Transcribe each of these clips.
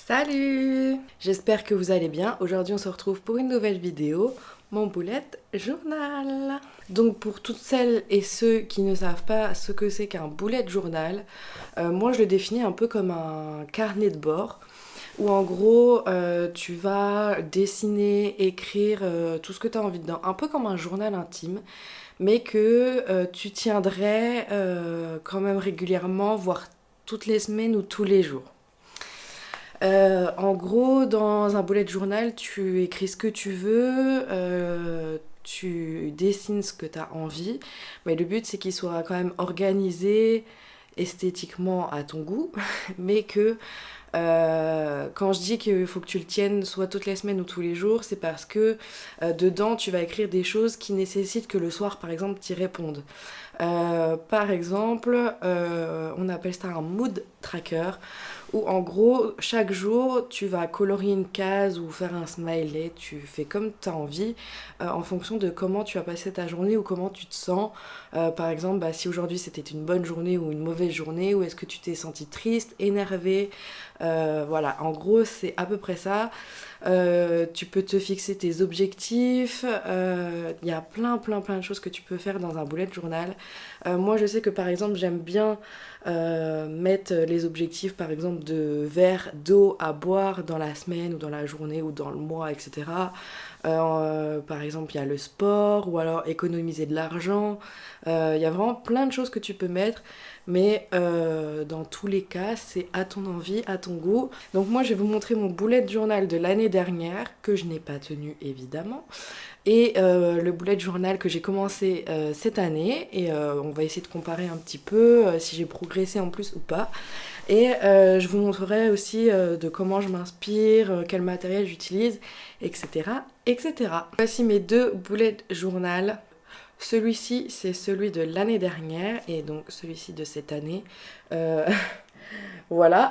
Salut! J'espère que vous allez bien. Aujourd'hui on se retrouve pour une nouvelle vidéo, mon bullet journal. Donc pour toutes celles et ceux qui ne savent pas ce que c'est qu'un bullet journal, moi je le définis un peu comme un carnet de bord où en gros tu vas dessiner, écrire tout ce que tu as envie dedans, un peu comme un journal intime, mais que tu tiendrais quand même régulièrement, voire toutes les semaines ou tous les jours. En gros, dans un bullet journal, tu écris ce que tu veux, tu dessines ce que tu as envie, mais le but c'est qu'il soit quand même organisé esthétiquement à ton goût, mais que quand je dis qu'il faut que tu le tiennes soit toutes les semaines ou tous les jours, c'est parce que dedans tu vas écrire des choses qui nécessitent que le soir par exemple t'y répondes. Par exemple, on appelle ça un mood tracker, où en gros, chaque jour, tu vas colorier une case ou faire un smiley, tu fais comme tu as envie, en fonction de comment tu as passé ta journée ou comment tu te sens. Par exemple, si aujourd'hui c'était une bonne journée ou une mauvaise journée, ou est-ce que tu t'es senti triste, énervé, voilà, en gros, c'est à peu près ça. Tu peux te fixer tes objectifs, il y a plein de choses que tu peux faire dans un bullet journal. Moi je sais que par exemple j'aime bien mettre les objectifs par exemple de verres d'eau à boire dans la semaine ou dans la journée ou dans le mois, etc. Par exemple il y a le sport ou alors économiser de l'argent. Il y a vraiment plein de choses que tu peux mettre, mais dans tous les cas c'est à ton envie, à ton goût. Donc moi je vais vous montrer mon bullet journal de l'année dernière que je n'ai pas tenu évidemment, et le bullet journal que j'ai commencé cette année, et on va essayer de comparer un petit peu si j'ai progressé en plus ou pas. Et je vous montrerai aussi de comment je m'inspire, quel matériel j'utilise, etc., etc. Voici mes deux bullet journal. Celui-ci c'est celui de l'année dernière et donc celui-ci de cette année. Euh, voilà.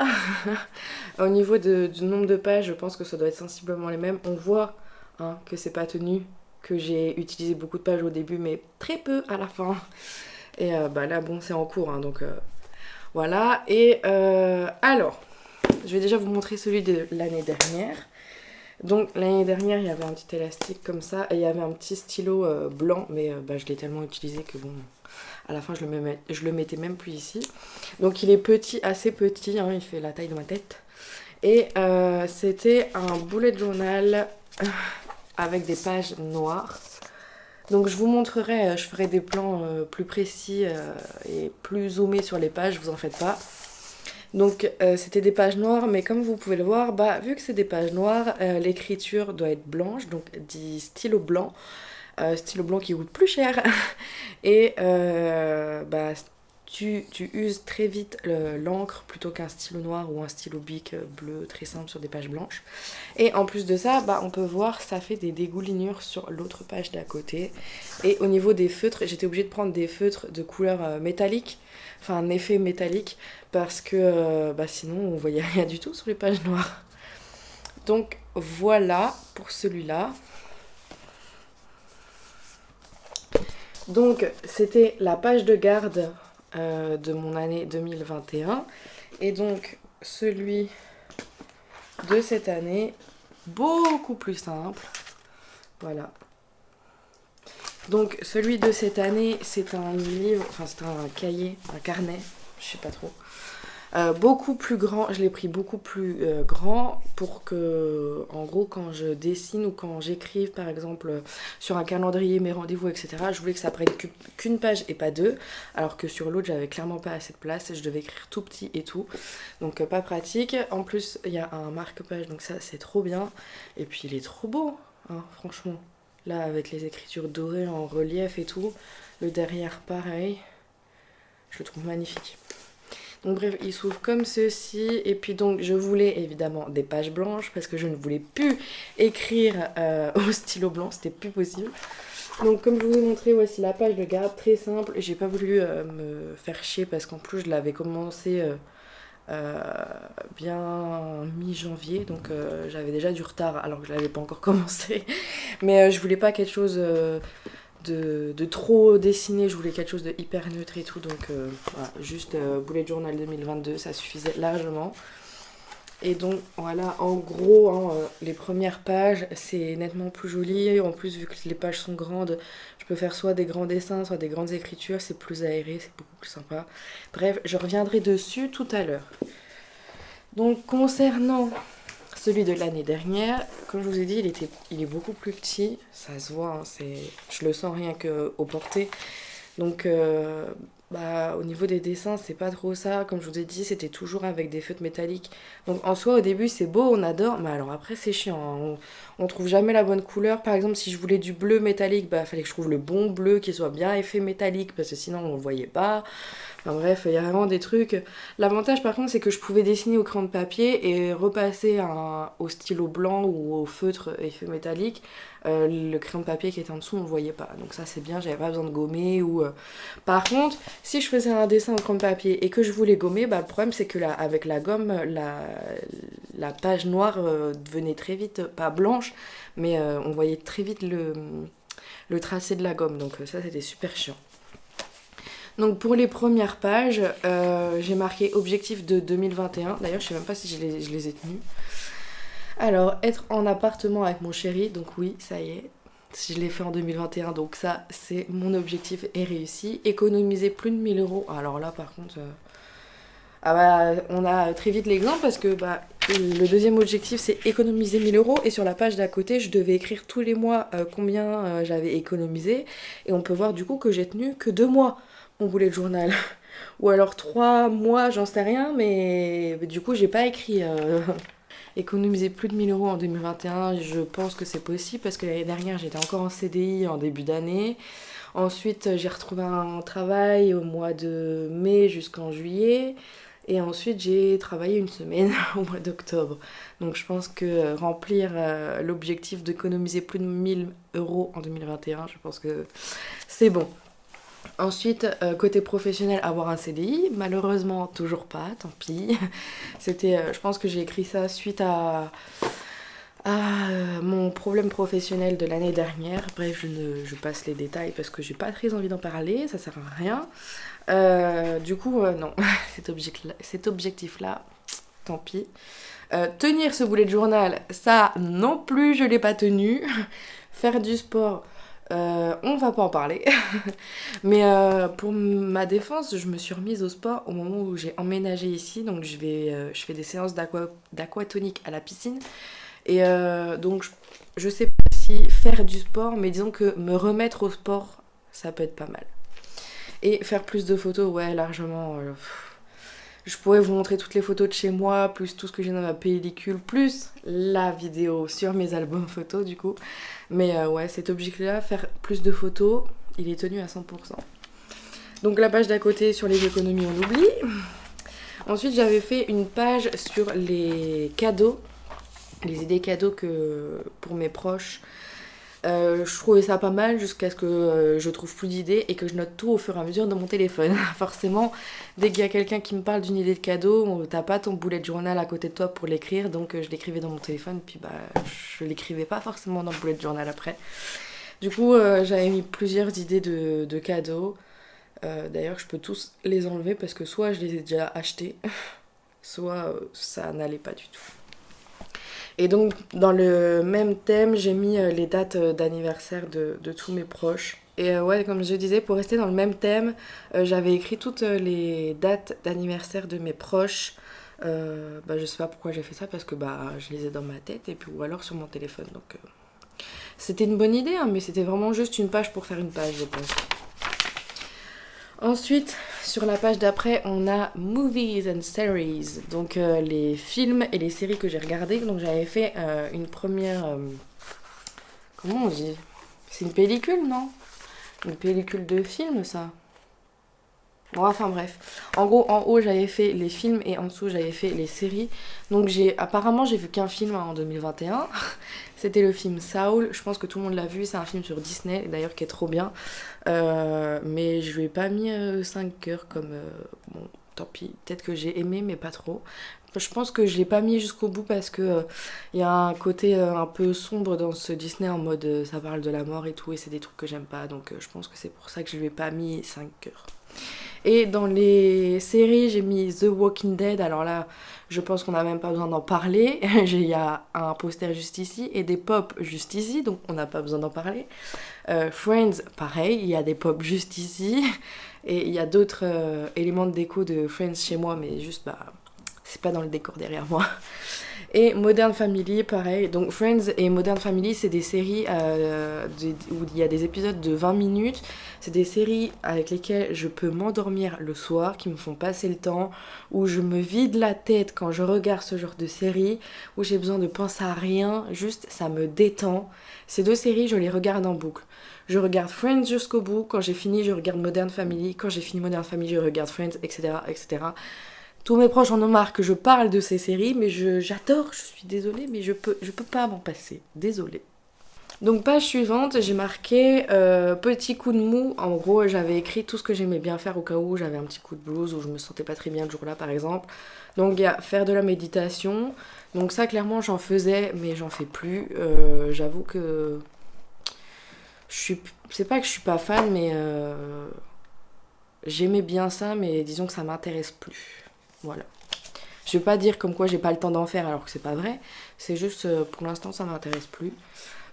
Au niveau du nombre de pages, je pense que ça doit être sensiblement les mêmes. On voit que c'est pas tenu, que j'ai utilisé beaucoup de pages au début, mais très peu à la fin. Et là, bon, c'est en cours, donc voilà. Et alors, je vais déjà vous montrer celui de l'année dernière. Donc l'année dernière, il y avait un petit élastique comme ça, et il y avait un petit stylo blanc, mais je l'ai tellement utilisé que bon, à la fin, je le mettais même plus ici. Donc il est petit, assez petit, il fait la taille de ma tête. Et c'était un bullet journal avec des pages noires. Donc je vous montrerai, je ferai des plans plus précis et plus zoomés sur les pages, vous en faites pas. Donc c'était des pages noires, mais comme vous pouvez le voir, vu que c'est des pages noires, l'écriture doit être blanche, donc dit stylo blanc qui coûte plus cher. Et tu uses très vite l'encre plutôt qu'un stylo noir ou un stylo bic bleu très simple sur des pages blanches. Et en plus de ça, on peut voir ça fait des dégoulinures sur l'autre page d'à côté. Et au niveau des feutres, j'étais obligée de prendre des feutres de couleur métallique, enfin un effet métallique, parce que sinon on voyait rien du tout sur les pages noires. Donc voilà pour celui-là. Donc c'était la page de garde de mon année 2021. Et donc celui de cette année, beaucoup plus simple. Voilà. Donc celui de cette année, c'est un livre, enfin c'est un cahier, un carnet, je sais pas trop. Beaucoup plus grand, je l'ai pris beaucoup plus grand pour que, en gros, quand je dessine ou quand j'écrive, par exemple, sur un calendrier, mes rendez-vous, etc., je voulais que ça prenne qu'une page et pas deux, alors que sur l'autre, j'avais clairement pas assez de place, je devais écrire tout petit et tout, donc pas pratique. En plus, il y a un marque-page, donc ça, c'est trop bien, et puis il est trop beau, franchement. Là, avec les écritures dorées en relief et tout, le derrière, pareil, je le trouve magnifique. Donc bref, il s'ouvre comme ceci. Et puis donc je voulais évidemment des pages blanches parce que je ne voulais plus écrire au stylo blanc, c'était plus possible. Donc comme je vous ai montré, voici la page de garde, très simple. J'ai pas voulu me faire chier parce qu'en plus je l'avais commencé bien mi-janvier. Donc j'avais déjà du retard alors que je l'avais pas encore commencé. Mais je voulais pas quelque chose... de trop dessiner, je voulais quelque chose de hyper neutre et tout, donc voilà, juste bullet journal 2022, ça suffisait largement. Et donc voilà, en gros, hein, les premières pages, c'est nettement plus joli. En plus, vu que les pages sont grandes, je peux faire soit des grands dessins, soit des grandes écritures. C'est plus aéré, c'est beaucoup plus sympa. Bref, je reviendrai dessus tout à l'heure. Donc concernant celui de l'année dernière, comme je vous ai dit, il est beaucoup plus petit. Ça se voit, hein, je le sens rien qu'au porté. Donc, bah, au niveau des dessins, c'est pas trop ça. Comme je vous ai dit, c'était toujours avec des feutres métalliques. Donc, en soi, au début, c'est beau, on adore. Mais alors après, c'est chiant, hein. On trouve jamais la bonne couleur. Par exemple, si je voulais du bleu métallique, bah, fallait que je trouve le bon bleu qui soit bien effet métallique. Parce que sinon, on le voyait pas. Enfin bref, il y a vraiment des trucs. L'avantage par contre, c'est que je pouvais dessiner au crayon de papier et repasser au stylo blanc ou au feutre effet métallique. Le crayon de papier qui était en dessous, on ne le voyait pas. Donc ça c'est bien, j'avais pas besoin de gommer. Par contre, si je faisais un dessin au crayon de papier et que je voulais gommer, bah, le problème c'est que là, avec la gomme, la page noire devenait très vite, pas blanche, mais on voyait très vite le tracé de la gomme. Donc ça c'était super chiant. Donc pour les premières pages, j'ai marqué objectif de 2021. D'ailleurs, je sais même pas si je les ai tenus. Alors, être en appartement avec mon chéri, donc oui, ça y est. Je l'ai fait en 2021, donc ça, c'est mon objectif est réussi. Économiser plus de 1000 euros. Alors là, par contre, ah bah, on a très vite l'exemple parce que bah, le deuxième objectif, c'est économiser 1000 euros. Et sur la page d'à côté, je devais écrire tous les mois combien j'avais économisé. Et on peut voir du coup que j'ai tenu que 2 mois mon bullet journal. Ou alors 3 mois, j'en sais rien, mais du coup, j'ai pas écrit économiser plus de 1000 euros en 2021. Je pense que c'est possible parce que l'année dernière, j'étais encore en CDI en début d'année. Ensuite, j'ai retrouvé un travail au mois de mai jusqu'en juillet. Et ensuite, j'ai travaillé une semaine au mois d'octobre. Donc, je pense que remplir l'objectif d'économiser plus de 1000 euros en 2021, je pense que c'est bon. Ensuite, côté professionnel, avoir un CDI, malheureusement toujours pas, tant pis. Je pense que j'ai écrit ça suite à mon problème professionnel de l'année dernière. Bref, je passe les détails parce que j'ai pas très envie d'en parler, ça sert à rien. Du coup, non, cet objectif-là, tant pis. Tenir ce bullet journal, ça non plus, je l'ai pas tenu. Faire du sport, on va pas en parler. Mais pour ma défense, je me suis remise au sport au moment où j'ai emménagé ici. Donc je fais des séances d'aquatonique à la piscine. Et donc je sais pas si faire du sport, mais disons que me remettre au sport, ça peut être pas mal. Et faire plus de photos, ouais, largement. Je pourrais vous montrer toutes les photos de chez moi, plus tout ce que j'ai dans ma pellicule, plus la vidéo sur mes albums photos du coup. Mais ouais, cet objectif-là, faire plus de photos, il est tenu à 100%. Donc la page d'à côté sur les économies, on oublie. Ensuite, j'avais fait une page sur les cadeaux, les idées cadeaux pour mes proches. Je trouvais ça pas mal jusqu'à ce que je trouve plus d'idées et que je note tout au fur et à mesure de mon téléphone. Forcément, dès qu'il y a quelqu'un qui me parle d'une idée de cadeau, t'as pas ton bullet journal à côté de toi pour l'écrire, donc je l'écrivais dans mon téléphone, puis bah je l'écrivais pas forcément dans le bullet journal après. Du coup, j'avais mis plusieurs idées de cadeaux. D'ailleurs, je peux tous les enlever parce que soit je les ai déjà achetés, soit ça n'allait pas du tout. Et donc, dans le même thème, j'ai mis les dates d'anniversaire de tous mes proches. Et ouais, comme je disais, pour rester dans le même thème, j'avais écrit toutes les dates d'anniversaire de mes proches. Bah, je sais pas pourquoi j'ai fait ça, parce que bah, je les ai dans ma tête, et puis, ou alors sur mon téléphone. Donc, c'était une bonne idée, hein, mais c'était vraiment juste une page pour faire une page, je pense. Ensuite, sur la page d'après, on a Movies and Series, donc les films et les séries que j'ai regardées. Donc j'avais fait une première... comment on dit? C'est une pellicule, non? Une pellicule de film, ça? Bon, enfin bref. En gros, en haut, j'avais fait les films et en dessous, j'avais fait les séries. Donc apparemment, j'ai vu qu'un film en 2021. C'était le film Saul. Je pense que tout le monde l'a vu. C'est un film sur Disney, d'ailleurs, qui est trop bien. Mais je lui ai pas mis 5 cœurs comme... bon, tant pis. Peut-être que j'ai aimé, mais pas trop. Je pense que je l'ai pas mis jusqu'au bout parce que y a un côté un peu sombre dans ce Disney en mode ça parle de la mort et tout et c'est des trucs que j'aime pas. Donc je pense que c'est pour ça que je lui ai pas mis 5 cœurs. Et dans les séries, j'ai mis The Walking Dead. Alors là, je pense qu'on n'a même pas besoin d'en parler. Il y a un poster juste ici et des pop juste ici, donc on n'a pas besoin d'en parler. Friends, pareil, il y a des pop juste ici. Et il y a d'autres éléments de déco de Friends chez moi, mais juste, bah, c'est pas dans le décor derrière moi. Et Modern Family, pareil. Donc Friends et Modern Family, c'est des séries où il y a des épisodes de 20 minutes. C'est des séries avec lesquelles je peux m'endormir le soir, qui me font passer le temps, où je me vide la tête quand je regarde ce genre de séries, où j'ai besoin de penser à rien, juste ça me détend. Ces deux séries, je les regarde en boucle. Je regarde Friends jusqu'au bout. Quand j'ai fini, je regarde Modern Family. Quand j'ai fini Modern Family, je regarde Friends, etc., etc. Tous mes proches en ont marre que je parle de ces séries, mais j'adore, je suis désolée, mais je peux pas m'en passer. Désolée. Donc page suivante, j'ai marqué petit coup de mou. En gros, j'avais écrit tout ce que j'aimais bien faire au cas où j'avais un petit coup de blues ou je me sentais pas très bien le jour-là par exemple. Donc il y a faire de la méditation. Donc ça clairement j'en faisais, mais j'en fais plus. J'avoue que c'est pas que je suis pas fan, mais j'aimais bien ça, mais disons que ça m'intéresse plus. Voilà. Je vais pas dire comme quoi j'ai pas le temps d'en faire alors que c'est pas vrai. C'est juste pour l'instant ça m'intéresse plus.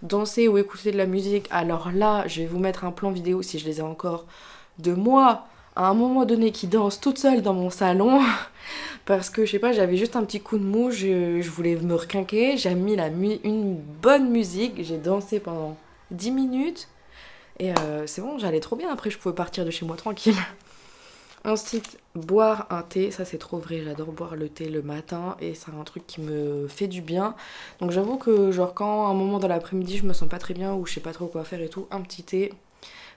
Danser ou écouter de la musique, alors là je vais vous mettre un plan vidéo si je les ai encore de moi à un moment donné qui danse toute seule dans mon salon parce que je sais pas, j'avais juste un petit coup de mou, je voulais me requinquer, j'ai mis une bonne musique, j'ai dansé pendant 10 minutes et c'est bon, j'allais trop bien, après je pouvais partir de chez moi tranquille. Ensuite, boire un thé, ça c'est trop vrai, j'adore boire le thé le matin et c'est un truc qui me fait du bien. Donc j'avoue que genre quand à un moment dans l'après-midi je me sens pas très bien ou je sais pas trop quoi faire et tout, un petit thé,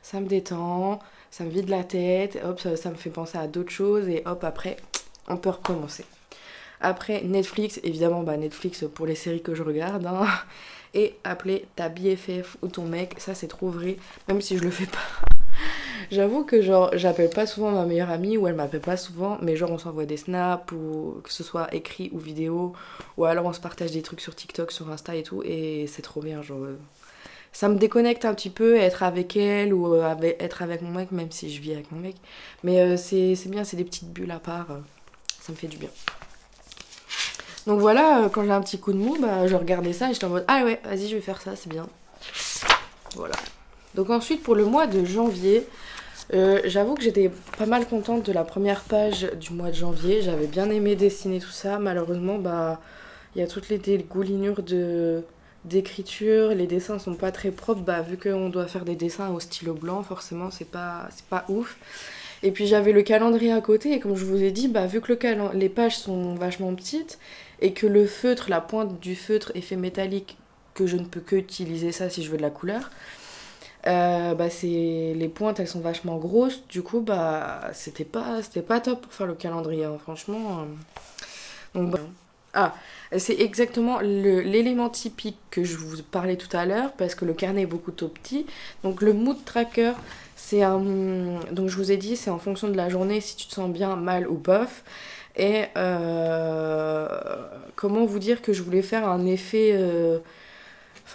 ça me détend, ça me vide la tête, hop, ça me fait penser à d'autres choses et hop après on peut recommencer. Après Netflix, évidemment bah Netflix pour les séries que je regarde, hein. Et appeler ta BFF ou ton mec, ça c'est trop vrai, même si je le fais pas. J'avoue que genre j'appelle pas souvent ma meilleure amie ou elle m'appelle pas souvent, mais genre on s'envoie des snaps ou que ce soit écrit ou vidéo ou alors on se partage des trucs sur TikTok, sur Insta et tout et c'est trop bien genre ça me déconnecte un petit peu être avec elle ou être avec mon mec même si je vis avec mon mec, mais c'est bien, c'est des petites bulles à part, ça me fait du bien. Donc voilà, quand j'ai un petit coup de mou, bah je regardais ça et j'étais en mode ah ouais, vas-y, je vais faire ça, c'est bien. Voilà. Donc ensuite pour le mois de janvier, j'avoue que j'étais pas mal contente de la première page du mois de janvier. J'avais bien aimé dessiner tout ça. Malheureusement, bah, il y a toutes les dégoulinures d'écriture. Les dessins sont pas très propres. Bah, vu qu'on doit faire des dessins au stylo blanc, forcément, c'est pas ouf. Et puis j'avais le calendrier à côté. Et comme je vous ai dit, bah, vu que les pages sont vachement petites et que le feutre, la pointe du feutre est fait métallique, que je ne peux que utiliser ça si je veux de la couleur. Bah les pointes elles sont vachement grosses, du coup bah c'était pas top pour faire le calendrier, hein, franchement. Donc bah. Ah, c'est exactement l'élément typique que je vous parlais tout à l'heure parce que le carnet est beaucoup trop petit. Donc le mood tracker, c'est un, donc je vous ai dit c'est en fonction de la journée si tu te sens bien, mal ou bof. Et comment vous dire que je voulais faire un effet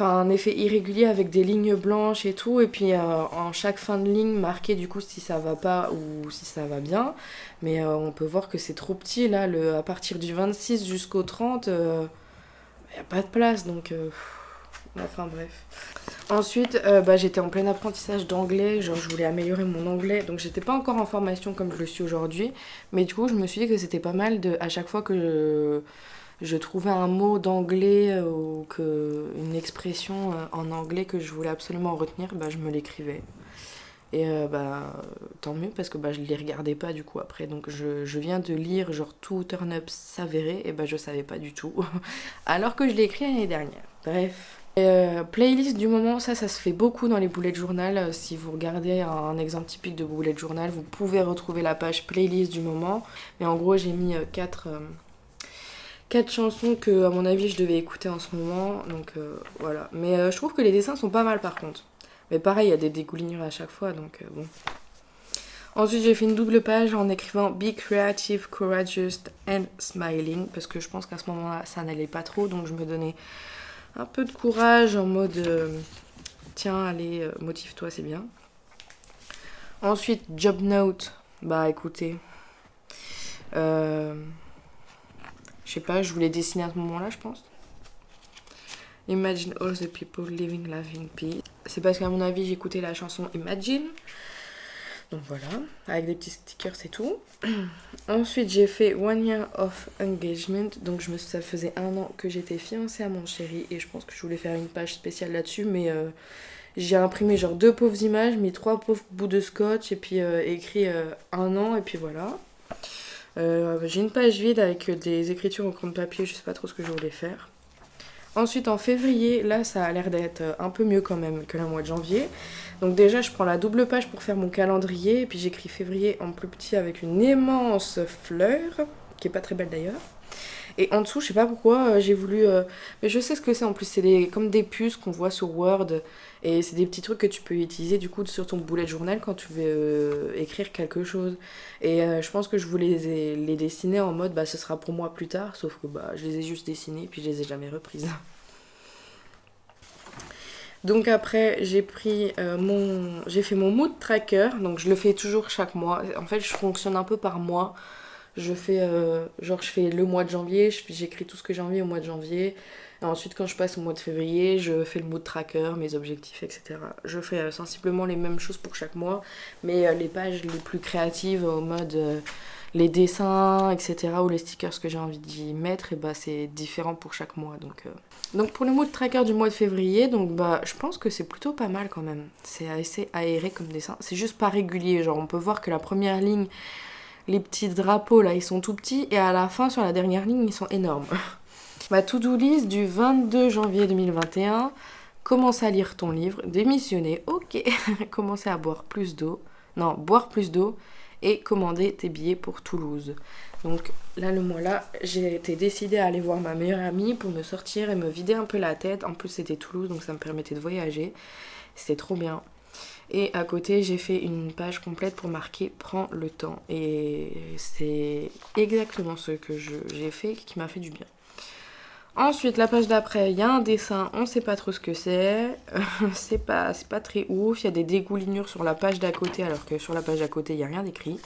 un effet irrégulier avec des lignes blanches et tout, et puis en chaque fin de ligne marquer du coup si ça va pas ou si ça va bien, mais on peut voir que c'est trop petit là, à partir du 26 jusqu'au 30, y a pas de place, donc enfin bref. Ensuite, bah, j'étais en plein apprentissage d'anglais, genre je voulais améliorer mon anglais, donc j'étais pas encore en formation comme je le suis aujourd'hui, mais du coup je me suis dit que c'était pas mal à chaque fois que je trouvais un mot d'anglais ou une expression en anglais que je voulais absolument retenir, bah, je me l'écrivais. Et bah, tant mieux parce que bah, je ne les regardais pas du coup après. Donc je viens de lire genre tout Turn Up s'avérait et bah, je savais pas du tout. Alors que je l'ai écrit l'année dernière. Bref. Playlist du moment, ça se fait beaucoup dans les bullet journal. Si vous regardez un exemple typique de bullet journal, vous pouvez retrouver la page playlist du moment. Mais en gros, j'ai mis 4 chansons que à mon avis je devais écouter en ce moment, donc voilà. Mais je trouve que les dessins sont pas mal par contre. Mais pareil, il y a des dégoulinures à chaque fois, donc bon. Ensuite j'ai fait une double page en écrivant Be creative, courageous and smiling, parce que je pense qu'à ce moment-là ça n'allait pas trop, donc je me donnais un peu de courage en mode tiens allez motive-toi, c'est bien. Ensuite job note, Bah écoutez, je sais pas, je voulais dessiner à ce moment-là, je pense. Imagine all the people living life in peace. C'est parce qu'à mon avis, j'écoutais la chanson Imagine. Donc voilà, avec des petits stickers et tout. Ensuite, j'ai fait One Year of Engagement. Donc ça faisait 1 an que j'étais fiancée à mon chéri. Et je pense que je voulais faire une page spéciale là-dessus. Mais j'ai imprimé genre 2 pauvres images, mis 3 pauvres bouts de scotch. Et puis écrit 1 an. Et puis voilà. J'ai une page vide avec des écritures au crayon de papier. Je sais pas trop ce que je voulais faire. Ensuite, en février, là, ça a l'air d'être un peu mieux quand même que le mois de janvier. Donc déjà, je prends la double page pour faire mon calendrier. Et puis j'écris février en plus petit avec une immense fleur, qui est pas très belle d'ailleurs. Et en dessous, je sais pas pourquoi, j'ai voulu... mais je sais ce que c'est en plus, c'est comme des puces qu'on voit sur Word. Et c'est des petits trucs que tu peux utiliser du coup sur ton bullet journal quand tu veux écrire quelque chose. Et je pense que je voulais les dessiner en mode, bah ce sera pour moi plus tard. Sauf que bah je les ai juste dessinées puis je les ai jamais reprises. Donc après, j'ai fait mon mood tracker. Donc je le fais toujours chaque mois. En fait, je fonctionne un peu par mois. Je fais, je fais le mois de janvier, j'écris tout ce que j'ai envie au mois de janvier. Et ensuite, quand je passe au mois de février, je fais le mood tracker, mes objectifs, etc. Je fais sensiblement les mêmes choses pour chaque mois, mais les pages les plus créatives, au mode les dessins, etc., ou les stickers que j'ai envie d'y mettre, et bah, c'est différent pour chaque mois. Donc pour le mood tracker du mois de février, donc bah, je pense que c'est plutôt pas mal quand même. C'est assez aéré comme dessin. C'est juste pas régulier. Genre, on peut voir que la première ligne, les petits drapeaux là, ils sont tout petits, et à la fin, sur la dernière ligne, ils sont énormes. Ma to-do list du 22 janvier 2021, commencer à lire ton livre, démissionner, ok, commencer à boire plus d'eau, et commander tes billets pour Toulouse. Donc là, le mois-là, j'ai été décidée à aller voir ma meilleure amie pour me sortir et me vider un peu la tête. En plus, c'était Toulouse, donc ça me permettait de voyager. C'était trop bien. Et à côté, j'ai fait une page complète pour marquer prends le temps. Et c'est exactement ce que j'ai fait qui m'a fait du bien. Ensuite, la page d'après, il y a un dessin, on sait pas trop ce que c'est. C'est pas très ouf. Il y a des dégoulinures sur la page d'à côté, alors que sur la page d'à côté, il n'y a rien d'écrit.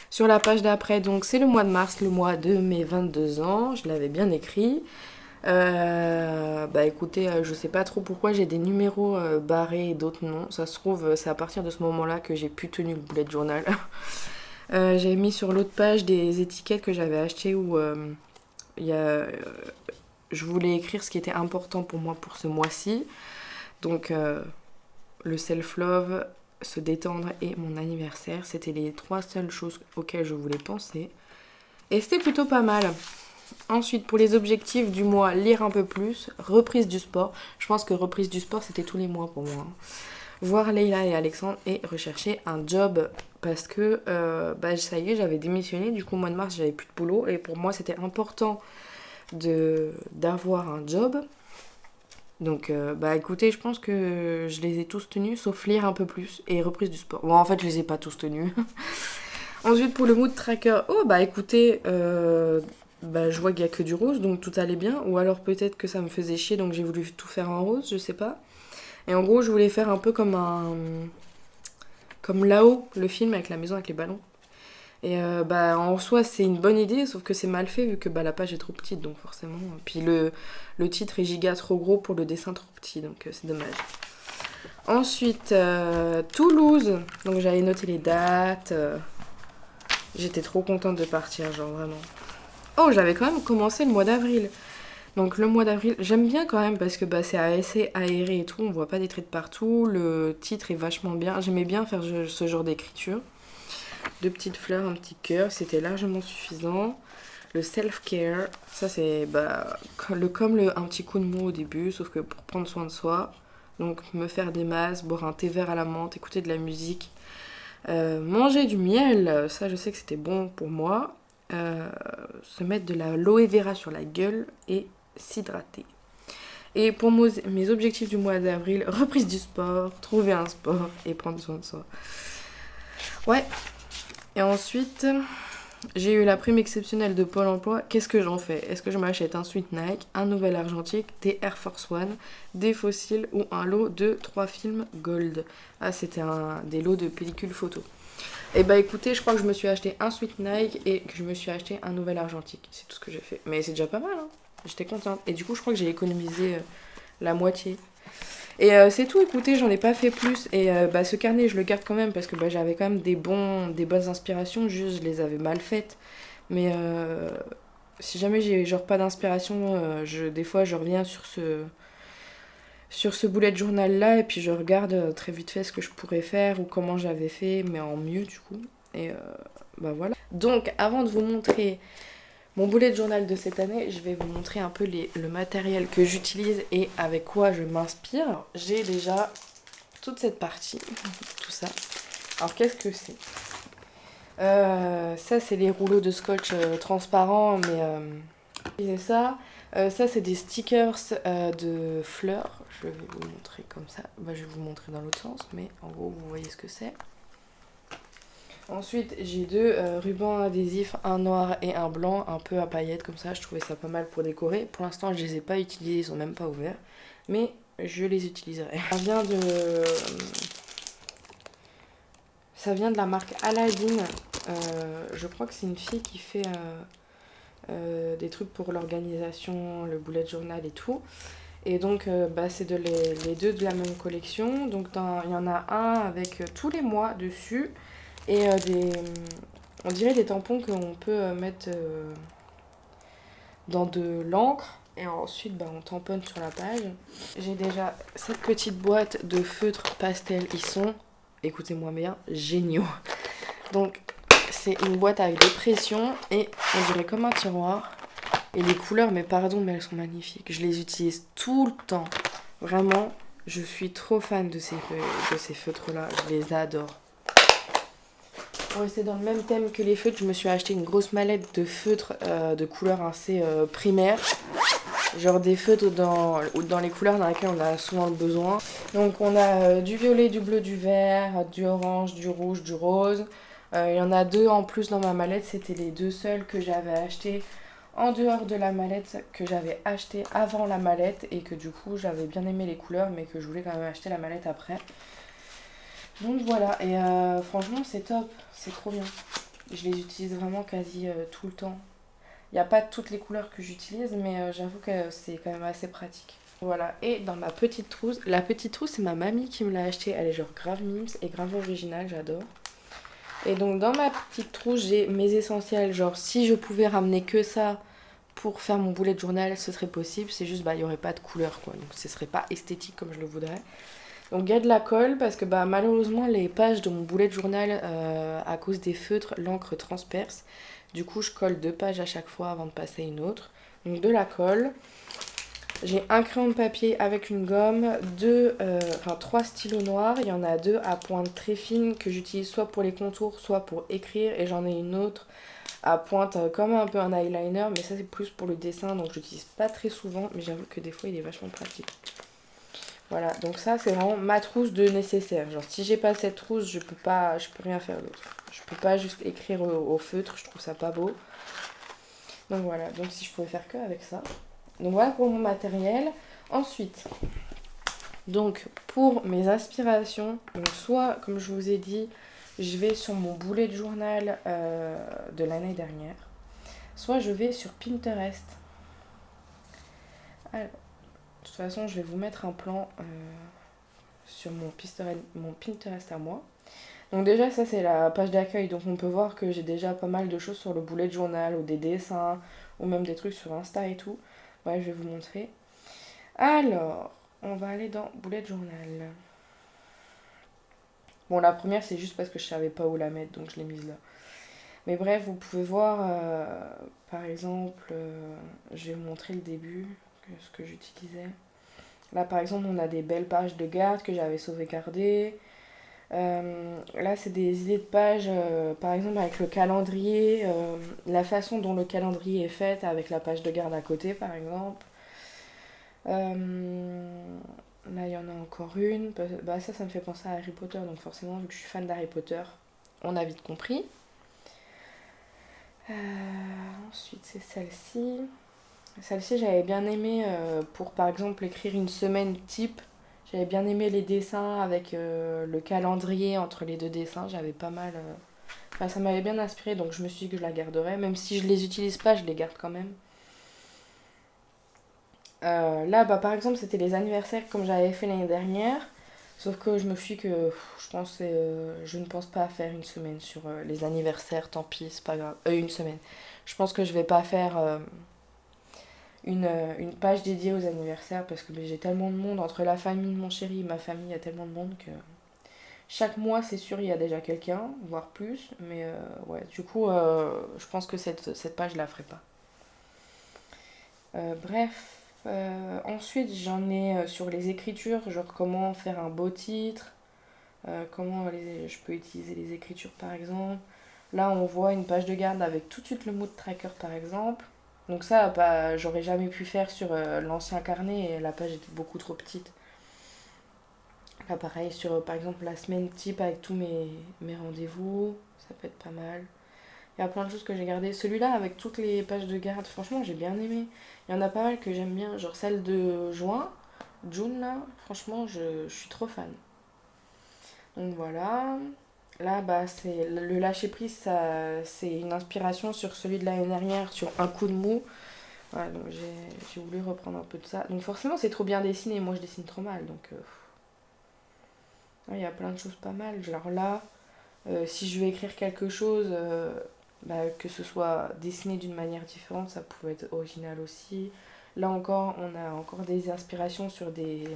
Sur la page d'après, donc c'est le mois de mars, le mois de mes 22 ans. Je l'avais bien écrit. Bah écoutez, je sais pas trop pourquoi j'ai des numéros barrés et d'autres non. Ça se trouve, c'est à partir de ce moment-là que j'ai plus tenu le bullet journal. J'ai mis sur l'autre page des étiquettes que j'avais achetées où je voulais écrire ce qui était important pour moi pour ce mois-ci. Donc le self-love, se détendre et mon anniversaire, c'était les 3 seules choses auxquelles je voulais penser. Et c'était plutôt pas mal. Ensuite, pour les objectifs du mois, lire un peu plus, reprise du sport. Je pense que reprise du sport, c'était tous les mois pour moi. Voir Leïla et Alexandre et rechercher un job parce que bah, ça y est, j'avais démissionné. Du coup, au mois de mars, j'avais plus de boulot et pour moi, c'était important d'avoir un job. Donc, bah écoutez, je pense que je les ai tous tenus, sauf lire un peu plus et reprise du sport. Bon, en fait, je les ai pas tous tenus. Ensuite, pour le mood tracker, oh bah écoutez, bah, je vois qu'il y a que du rose, donc tout allait bien. Ou alors peut-être que ça me faisait chier, donc j'ai voulu tout faire en rose, je sais pas. Et en gros, je voulais faire un peu comme là-haut, le film avec la maison avec les ballons. Et bah en soi, c'est une bonne idée, sauf que c'est mal fait vu que bah, la page est trop petite, donc forcément. Puis le titre est giga trop gros pour le dessin trop petit, donc c'est dommage. Ensuite, Toulouse. Donc j'avais noté les dates. J'étais trop contente de partir, genre vraiment. Oh, j'avais quand même commencé le mois d'avril. Donc le mois d'avril, j'aime bien quand même parce que bah, c'est assez aéré et tout, on voit pas des traits de partout, le titre est vachement bien, j'aimais bien faire ce genre d'écriture. 2 petites fleurs, un petit cœur, c'était largement suffisant. Le self-care, ça c'est bah, un petit coup de mou au début, sauf que pour prendre soin de soi. Donc me faire des masses, boire un thé vert à la menthe, écouter de la musique. Manger du miel, ça je sais que c'était bon pour moi. Se mettre de l'aloe vera sur la gueule et s'hydrater. Et pour mes objectifs du mois d'avril, reprise du sport, trouver un sport et prendre soin de soi. Ouais. Et ensuite, j'ai eu la prime exceptionnelle de Pôle emploi. Qu'est-ce que j'en fais? Est-ce que je m'achète un sweat Nike, un nouvel argentique, des Air Force One, des fossiles ou un lot de 3 films Gold? Ah, c'était des lots de pellicules photo. Et bah écoutez, je crois que je me suis acheté un sweat Nike et que je me suis acheté un nouvel argentique. C'est tout ce que j'ai fait. Mais c'est déjà pas mal, hein. J'étais contente. Et du coup, je crois que j'ai économisé la moitié. Et c'est tout, écoutez, j'en ai pas fait plus. Et bah, ce carnet, je le garde quand même parce que bah, j'avais quand même des bonnes inspirations, juste je les avais mal faites. Mais si jamais j'ai genre pas d'inspiration, des fois je reviens sur ce bullet journal là et puis je regarde très vite fait ce que je pourrais faire ou comment j'avais fait, mais en mieux du coup. Et bah voilà. Donc avant de vous montrer mon bullet journal de cette année, je vais vous montrer un peu le matériel que j'utilise et avec quoi je m'inspire. J'ai déjà toute cette partie, tout ça. Alors qu'est-ce que c'est? Ça c'est les rouleaux de scotch transparents, mais c'est ça. Ça c'est des stickers de fleurs. Je vais vous montrer comme ça. Bah, je vais vous montrer dans l'autre sens, mais en gros vous voyez ce que c'est. Ensuite, j'ai deux rubans adhésifs, un noir et un blanc, un peu à paillettes comme ça. Je trouvais ça pas mal pour décorer. Pour l'instant, je les ai pas utilisés, ils sont même pas ouverts. Mais je les utiliserai. Ça vient de la marque Aladdin. Je crois que c'est une fille qui fait des trucs pour l'organisation, le bullet journal et tout. Et donc, bah, c'est les deux de la même collection. Donc, il y en a un avec tous les mois dessus. Et on dirait des tampons qu'on peut mettre dans de l'encre. Et ensuite, bah, on tamponne sur la page. J'ai déjà cette petite boîte de feutres pastel. Ils sont, écoutez-moi bien, géniaux. Donc, c'est une boîte avec des pressions et on dirait comme un tiroir. Et les couleurs, mais pardon, mais elles sont magnifiques. Je les utilise tout le temps. Vraiment, je suis trop fan de ces feutres-là. Je les adore. Pour rester dans le même thème que les feutres, je me suis acheté une grosse mallette de feutres de couleurs assez primaires. Genre des feutres dans les couleurs dans lesquelles on a souvent le besoin. Donc on a du violet, du bleu, du vert, du orange, du rouge, du rose. Il y en a deux en plus dans ma mallette. C'était les deux seuls que j'avais achetés en dehors de la mallette, que j'avais acheté avant la mallette. Et que du coup j'avais bien aimé les couleurs, mais que je voulais quand même acheter la mallette après. Donc voilà, et franchement c'est top, c'est trop bien. Je les utilise vraiment quasi tout le temps. Il n'y a pas toutes les couleurs que j'utilise, mais j'avoue que c'est quand même assez pratique. Voilà, et dans ma petite trousse, la petite trousse c'est ma mamie qui me l'a achetée, elle est genre grave mimes et grave originale, j'adore. Et donc dans ma petite trousse j'ai mes essentiels, genre si je pouvais ramener que ça pour faire mon bullet journal, ce serait possible, c'est juste bah il n'y aurait pas de couleur quoi, donc ce serait pas esthétique comme je le voudrais. Donc il y a de la colle parce que bah, malheureusement les pages de mon bullet journal, à cause des feutres, l'encre transperce. Du coup je colle 2 pages à chaque fois avant de passer à une autre. Donc de la colle. J'ai un crayon de papier avec une gomme, 3 stylos noirs. Il y en a 2 à pointe très fine que j'utilise soit pour les contours, soit pour écrire. Et j'en ai une autre à pointe comme un peu un eyeliner, mais ça c'est plus pour le dessin, donc je l'utilise pas très souvent. Mais j'avoue que des fois il est vachement pratique. Voilà, donc ça c'est vraiment ma trousse de nécessaire. Genre si j'ai pas cette trousse, je peux rien faire d'autre. Je peux pas juste écrire au feutre, je trouve ça pas beau. Donc voilà, donc si je pouvais faire que avec ça. Donc voilà pour mon matériel. Ensuite, donc pour mes aspirations, donc soit comme je vous ai dit, je vais sur mon bullet journal de l'année dernière, soit je vais sur Pinterest. Alors, de toute façon, je vais vous mettre un plan sur mon Pinterest à moi. Donc déjà, ça c'est la page d'accueil. Donc on peut voir que j'ai déjà pas mal de choses sur le bullet journal ou des dessins ou même des trucs sur Insta et tout. Ouais, je vais vous montrer. Alors, on va aller dans bullet journal. Bon, la première c'est juste parce que je savais pas où la mettre, donc je l'ai mise là. Mais bref, vous pouvez voir, par exemple, je vais vous montrer le début, ce que j'utilisais. Là, par exemple, on a des belles pages de garde que j'avais sauvegardées. Là, c'est des idées de pages, par exemple, avec le calendrier, la façon dont le calendrier est fait, avec la page de garde à côté, par exemple. Là, il y en a encore une. Bah, ça me fait penser à Harry Potter, donc forcément, vu que je suis fan d'Harry Potter, on a vite compris. Ensuite, c'est celle-ci. Celle-ci, j'avais bien aimé pour, par exemple, écrire une semaine type. J'avais bien aimé les dessins avec le calendrier entre les deux dessins. J'avais pas mal Bah, ça m'avait bien inspiré, donc je me suis dit que je la garderais. Même si je les utilise pas, je les garde quand même. Là, bah, par exemple, c'était les anniversaires comme j'avais fait l'année dernière. Sauf que je me suis dit que je ne pense pas faire une semaine sur les anniversaires, tant pis, c'est pas grave. Une semaine. Je pense que je vais pas faire une page dédiée aux anniversaires parce que j'ai tellement de monde entre la famille de mon chéri et ma famille, il y a tellement de monde que chaque mois, c'est sûr, il y a déjà quelqu'un, voire plus. Mais ouais, du coup, je pense que cette page, je la ferai pas. Bref. Ensuite, j'en ai sur les écritures, genre comment faire un beau titre, je peux utiliser les écritures par exemple. Là, on voit une page de garde avec tout de suite le mood tracker par exemple. Donc ça, bah, j'aurais jamais pu faire sur l'ancien carnet et la page était beaucoup trop petite. Là, pareil, sur par exemple la semaine type avec tous mes rendez-vous, ça peut être pas mal. Il y a plein de choses que j'ai gardées. Celui-là, avec toutes les pages de garde, franchement, j'ai bien aimé. Il y en a pas mal que j'aime bien, genre celle de juin, June là, franchement, je suis trop fan. Donc voilà. Là, bah, c'est le lâcher prise, ça, c'est une inspiration sur celui de l'année dernière, sur un coup de mou. Voilà, donc j'ai voulu reprendre un peu de ça. Donc forcément, c'est trop bien dessiné. Moi, je dessine trop mal, donc ouais, il y a plein de choses pas mal. Genre là, si je veux écrire quelque chose, bah, que ce soit dessiné d'une manière différente, ça pouvait être original aussi. Là encore, on a encore des inspirations sur des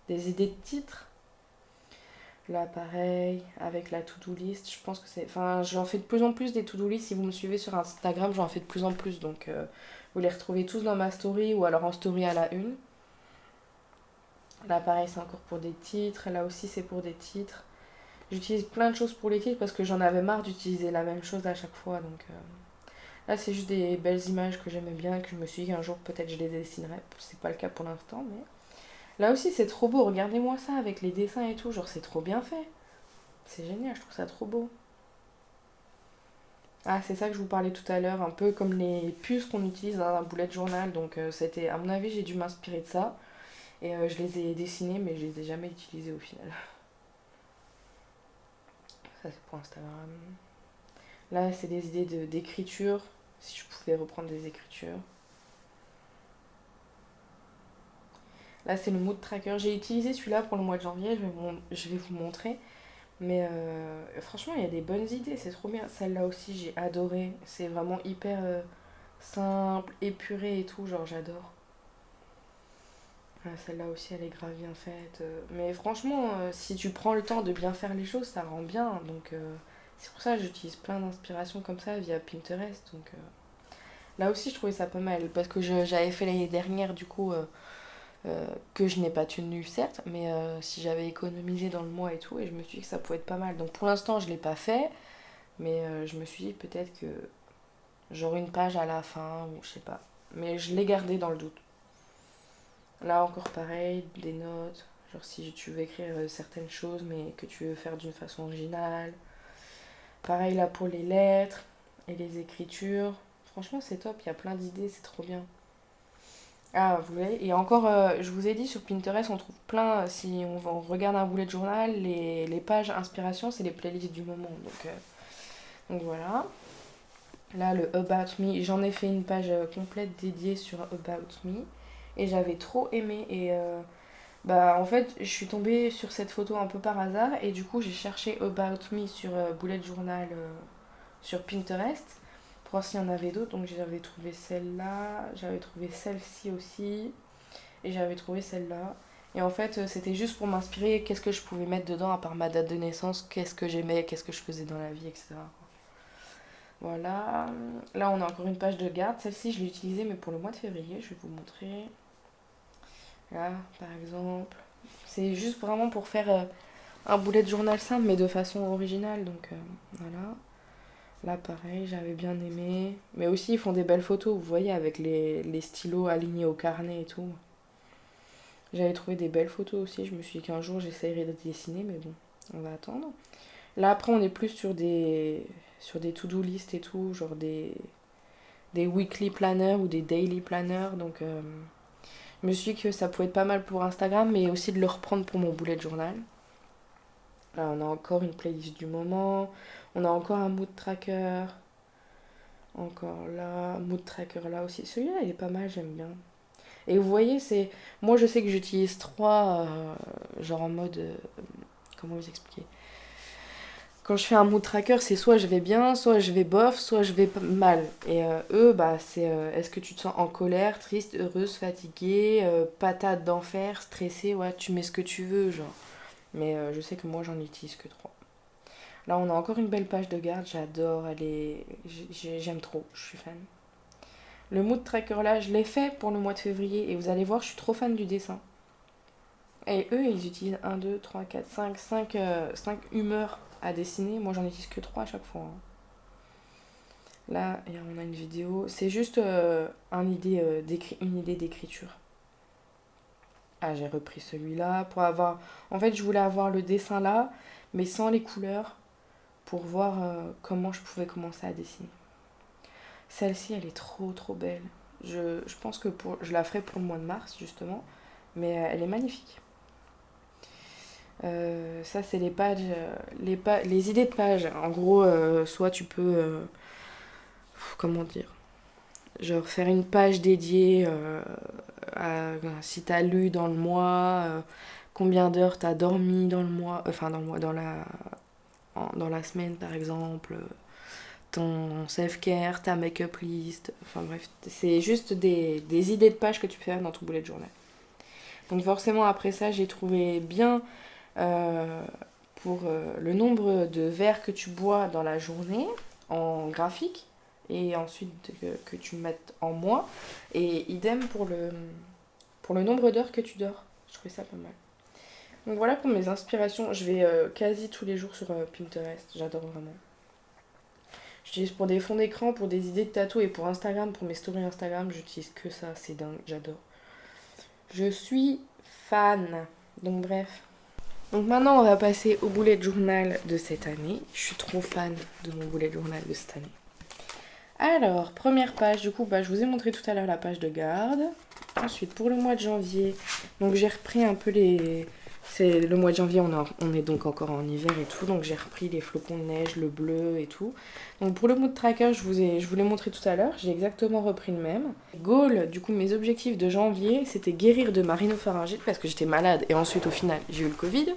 idées de titres. Là, pareil, avec la to-do list, je pense que c'est... Enfin, j'en fais de plus en plus des to-do list. Si vous me suivez sur Instagram, j'en fais de plus en plus. Donc, vous les retrouvez tous dans ma story ou alors en story à la une. Là, pareil, c'est encore pour des titres. Là aussi, c'est pour des titres. J'utilise plein de choses pour les titres parce que j'en avais marre d'utiliser la même chose à chaque fois. Donc, là, c'est juste des belles images que j'aimais bien, que je me suis dit qu'un jour, peut-être, je les dessinerai. C'est pas le cas pour l'instant, mais... Là aussi, c'est trop beau. Regardez-moi ça avec les dessins et tout. Genre, c'est trop bien fait. C'est génial, je trouve ça trop beau. Ah, c'est ça que je vous parlais tout à l'heure, un peu comme les puces qu'on utilise dans un bullet journal. Donc, c'était, à mon avis, j'ai dû m'inspirer de ça. Et je les ai dessinés, mais je les ai jamais utilisés au final. Ça, c'est pour Instagram. Là, c'est des idées d'écriture. Si je pouvais reprendre des écritures. Là, c'est le mood tracker. J'ai utilisé celui-là pour le mois de janvier. Je vais vous montrer. Mais franchement, il y a des bonnes idées. C'est trop bien. Celle-là aussi, j'ai adoré. C'est vraiment hyper simple, épuré et tout. Genre, j'adore. Voilà, celle-là aussi, elle est grave bien faite. Mais franchement, si tu prends le temps de bien faire les choses, ça rend bien. Donc, c'est pour ça que j'utilise plein d'inspirations comme ça via Pinterest. Donc, là aussi, je trouvais ça pas mal. Parce que j'avais fait l'année dernière, du coup, que je n'ai pas tenu, certes. Mais si j'avais économisé dans le mois et tout, et je me suis dit que ça pouvait être pas mal. Donc, pour l'instant, je ne l'ai pas fait. Mais je me suis dit peut-être que j'aurai une page à la fin, ou je sais pas. Mais je l'ai gardé dans le doute. Là encore pareil, des notes. Genre si tu veux écrire certaines choses mais que tu veux faire d'une façon originale. Pareil là pour les lettres et les écritures. Franchement c'est top, il y a plein d'idées, c'est trop bien. Ah vous voyez, et encore je vous ai dit sur Pinterest on trouve plein, si on regarde un bullet journal, les pages inspiration c'est les playlists du moment. Donc voilà. Là le About Me, j'en ai fait une page complète dédiée sur About Me. Et j'avais trop aimé et bah en fait je suis tombée sur cette photo un peu par hasard et du coup j'ai cherché About Me sur Bullet Journal sur Pinterest pour voir s'il y en avait d'autres. Donc j'avais trouvé celle-là, j'avais trouvé celle-ci aussi et j'avais trouvé celle-là. Et en fait c'était juste pour m'inspirer qu'est-ce que je pouvais mettre dedans à part ma date de naissance, qu'est-ce que j'aimais, qu'est-ce que je faisais dans la vie, etc. Voilà. Là on a encore une page de garde. Celle-ci je l'ai utilisée mais pour le mois de février, je vais vous montrer. Là, par exemple. C'est juste vraiment pour faire un bullet de journal simple, mais de façon originale. Donc voilà. Là, pareil, j'avais bien aimé. Mais aussi, ils font des belles photos, vous voyez, avec les stylos alignés au carnet et tout. J'avais trouvé des belles photos aussi. Je me suis dit qu'un jour, j'essayerai de dessiner, mais bon, on va attendre. Là, après, on est plus sur des to-do list et tout, genre des weekly planners ou des daily planners. Donc, je me suis dit que ça pouvait être pas mal pour Instagram, mais aussi de le reprendre pour mon bullet journal. Là, on a encore une playlist du moment. On a encore un mood tracker. Encore là, mood tracker là aussi. Celui-là, il est pas mal, j'aime bien. Et vous voyez, c'est... Moi, je sais que j'utilise trois, genre en mode... comment vous expliquer? Quand je fais un mood tracker, c'est soit je vais bien, soit je vais bof, soit je vais mal. Et eux, bah, c'est est-ce que tu te sens en colère, triste, heureuse, fatiguée, patate d'enfer, stressée, ouais, tu mets ce que tu veux, genre. Mais je sais que moi, j'en utilise que trois. Là, on a encore une belle page de garde, j'adore, elle est... j'aime trop, je suis fan. Le mood tracker là, je l'ai fait pour le mois de février et vous allez voir, je suis trop fan du dessin. Et eux, ils utilisent 1, 2, 3, 4, 5 humeurs à dessiner. Moi, j'en utilise que 3 à chaque fois, hein. Là, on a une vidéo. C'est juste une idée d'écriture. Ah, j'ai repris celui-là pour avoir... En fait, je voulais avoir le dessin là, mais sans les couleurs, pour voir comment je pouvais commencer à dessiner. Celle-ci, elle est trop trop belle. Je pense que je la ferai pour le mois de mars, justement. Mais elle est magnifique. Ça, c'est les pages, les idées de pages. En gros, soit tu peux, comment dire, genre faire une page dédiée si t'as lu dans le mois, combien d'heures t'as dormi dans le mois, enfin dans le mois, dans la semaine par exemple, ton self-care, ta make-up list, enfin bref, c'est juste des idées de pages que tu peux faire dans ton bullet journal. Donc forcément après ça, j'ai trouvé bien pour le nombre de verres que tu bois dans la journée en graphique et ensuite que tu mettes en mois et idem pour le nombre d'heures que tu dors. Je trouvais ça pas mal. Donc voilà pour mes inspirations. Je vais quasi tous les jours sur Pinterest. J'adore vraiment. J'utilise pour des fonds d'écran, pour des idées de tatou et pour Instagram, pour mes stories Instagram. J'utilise que ça. C'est dingue. J'adore. Je suis fan. Donc bref. Donc maintenant, on va passer au bullet journal de cette année. Je suis trop fan de mon bullet journal de cette année. Alors, première page, du coup, je vous ai montré tout à l'heure la page de garde. Ensuite, pour le mois de janvier, donc j'ai repris un peu les... C'est le mois de janvier, on est donc encore en hiver et tout, donc j'ai repris les flocons de neige, le bleu et tout. Donc pour le mood tracker, je vous l'ai montré tout à l'heure, j'ai exactement repris le même. Goal, du coup, mes objectifs de janvier, c'était guérir de ma rhinopharyngite parce que j'étais malade et ensuite au final j'ai eu le Covid.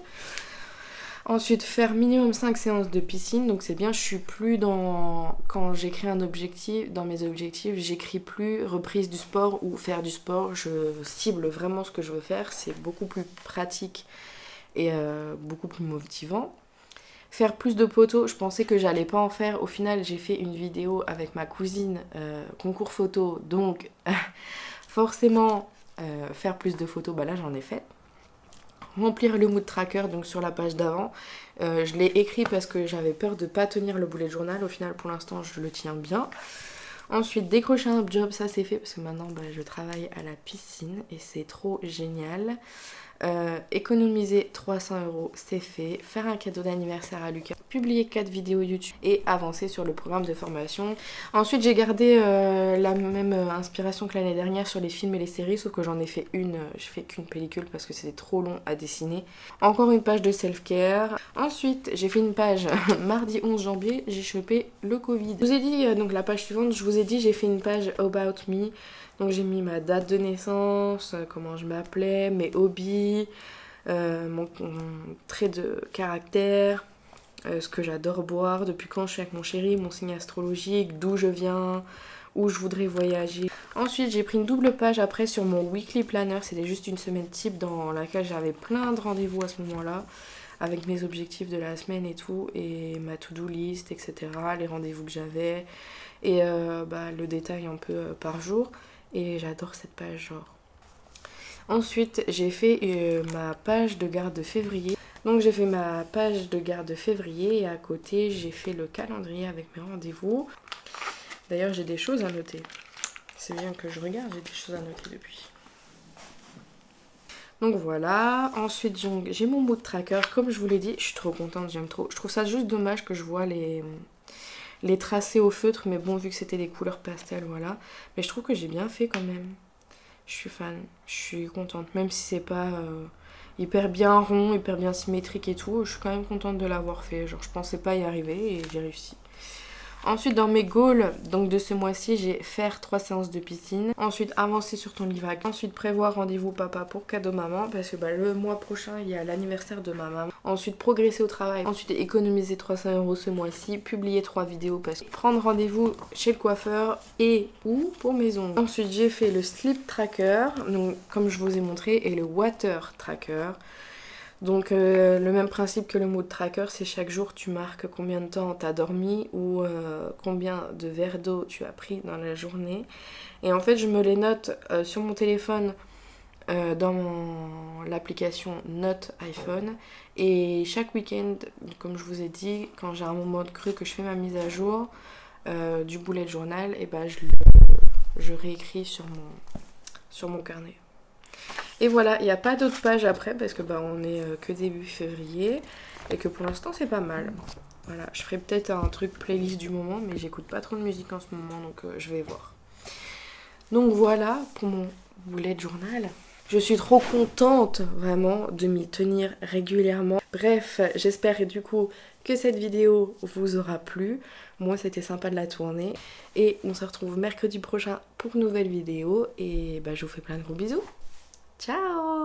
Ensuite, faire minimum 5 séances de piscine, donc c'est bien, je suis plus dans... Quand j'écris un objectif, dans mes objectifs, j'écris plus reprise du sport ou faire du sport, je cible vraiment ce que je veux faire, c'est beaucoup plus pratique et beaucoup plus motivant. Faire plus de poteaux, je pensais que j'allais pas en faire, au final j'ai fait une vidéo avec ma cousine, concours photo, donc forcément faire plus de photos, là j'en ai fait. Remplir le mood tracker donc sur la page d'avant. Je l'ai écrit parce que j'avais peur de pas tenir le bullet journal. Au final, pour l'instant, je le tiens bien. Ensuite, décrocher un job, ça c'est fait parce que maintenant je travaille à la piscine et c'est trop génial. Économiser 300 €, c'est fait. Faire un cadeau d'anniversaire à Lucas. Publier 4 vidéos YouTube et avancer sur le programme de formation. Ensuite, j'ai gardé la même inspiration que l'année dernière sur les films et les séries, sauf que j'en ai fait je fais qu'une pellicule parce que c'était trop long à dessiner. Encore une page de self-care. Ensuite, j'ai fait une page mardi 11 janvier, j'ai chopé le Covid. Je vous ai dit, donc la page suivante, je vous ai dit, j'ai fait une page About Me. Donc j'ai mis ma date de naissance, comment je m'appelais, mes hobbies, mon trait de caractère, ce que j'adore boire, depuis quand je suis avec mon chéri, mon signe astrologique, d'où je viens, où je voudrais voyager. Ensuite j'ai pris une double page après sur mon weekly planner, c'était juste une semaine type dans laquelle j'avais plein de rendez-vous à ce moment-là, avec mes objectifs de la semaine et tout, et ma to-do list, etc., les rendez-vous que j'avais, et le détail un peu par jour. Et j'adore cette page, genre. Ensuite, j'ai fait ma page de garde de février. Donc j'ai fait ma page de garde de février et à côté, j'ai fait le calendrier avec mes rendez-vous. D'ailleurs, j'ai des choses à noter. C'est bien que je regarde, j'ai des choses à noter depuis. Donc voilà. Ensuite, j'ai mon mood tracker. Comme je vous l'ai dit, je suis trop contente, j'aime trop. Je trouve ça juste dommage que je vois les tracés au feutre, mais bon, vu que c'était des couleurs pastel, voilà. Mais je trouve que j'ai bien fait quand même. Je suis fan, je suis contente, même si c'est pas hyper bien rond, hyper bien symétrique et tout. Je suis quand même contente de l'avoir fait. Genre je pensais pas y arriver et j'ai réussi. Ensuite, dans mes goals donc de ce mois-ci, j'ai faire 3 séances de piscine. Ensuite, avancer sur ton livret. Ensuite, prévoir rendez-vous papa pour cadeau maman. Parce que le mois prochain, il y a l'anniversaire de ma maman. Ensuite, progresser au travail. Ensuite, économiser 300 € ce mois-ci. Publier 3 vidéos. Parce que prendre rendez-vous chez le coiffeur et ou pour mes ongles. Ensuite, j'ai fait le sleep tracker. Donc, comme je vous ai montré. Et le water tracker. Donc le même principe que le mood tracker, c'est chaque jour tu marques combien de temps tu as dormi ou combien de verres d'eau tu as pris dans la journée. Et en fait je me les note sur mon téléphone dans l'application Note iPhone. Et chaque week-end, comme je vous ai dit, quand j'ai un moment de creux que je fais ma mise à jour du bullet journal, et ben je réécris sur mon carnet. Et voilà, il n'y a pas d'autres pages après parce que on est que début février et que pour l'instant c'est pas mal. Voilà, je ferai peut-être un truc playlist du moment, mais j'écoute pas trop de musique en ce moment, donc je vais voir. Donc voilà pour mon bullet journal. Je suis trop contente vraiment de m'y tenir régulièrement. Bref, j'espère du coup que cette vidéo vous aura plu. Moi c'était sympa de la tourner. Et on se retrouve mercredi prochain pour une nouvelle vidéo. Et je vous fais plein de gros bisous. Ciao!